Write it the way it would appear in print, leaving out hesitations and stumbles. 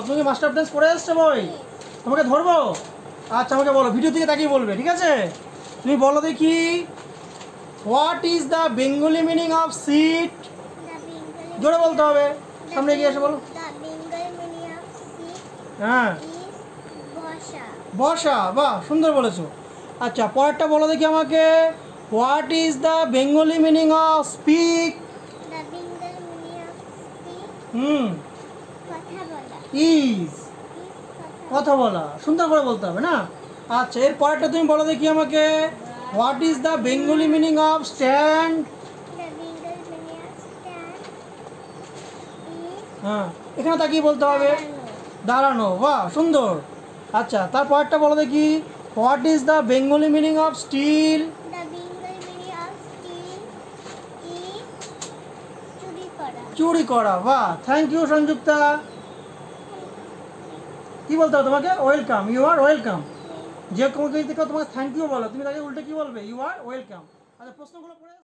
তুমি কি master dance পড়ে এসছো বই? তোমাকে ধরবো? আচ্ছা আমাকে বলো, ভিডিও থেকে তাকিয়ে বলবে, ঠিক আছে? তুমি বলো দেখি, what is the Bengali meaning of seat? জোরে বলতে হবে, সামনে এগিয়ে এসে বলো। হ্যাঁ, বসা। বাহ, সুন্দর বলেছো। আচ্ছা পরেরটা বলো দেখি আমাকে, what is the Bengali meaning of speak? Is কথা বলা, সুন্দর করে বলতে হবে না? আচ্ছা এর পরেরটা তুমি বলো দেখি আমাকে, what is the Bengali meaning of stand? হ্যাঁ, এখানে তাকিয়ে বলতে হবে, দাঁড়ানো। বাহ, সুন্দর। আচ্ছা তার পরেরটা বলো দেখি, what is the Bengali meaning of steal? চুরি করা। বাহ, থ্যাংক ইউ সংযুক্তা। কি বলতে হবে তোমাকে? Welcome, you are welcome. যে কোনো কিছু থেকে তোমাকে থ্যাংক ইউ বলো, তুমি তাকে উল্টে কি বলবে? You are welcome. আচ্ছা প্রশ্নগুলো পড়ে